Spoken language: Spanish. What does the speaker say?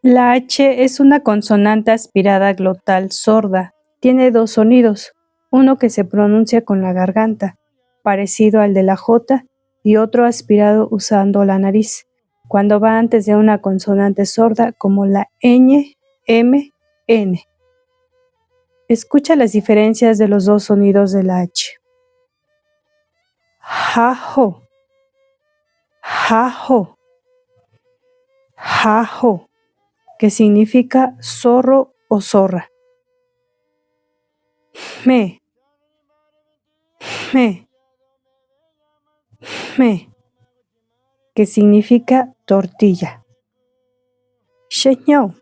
La H es una consonante aspirada glotal sorda. Tiene dos sonidos, uno que se pronuncia con la garganta, parecido al de la J, y otro aspirado usando la nariz, cuando va antes de una consonante sorda como la ñ, m, n. Escucha las diferencias de los dos sonidos de la H. Ja-jo, ja-jo, ja-jo, que significa zorro o zorra. Me, me, me, que significa tortilla. Sheñau,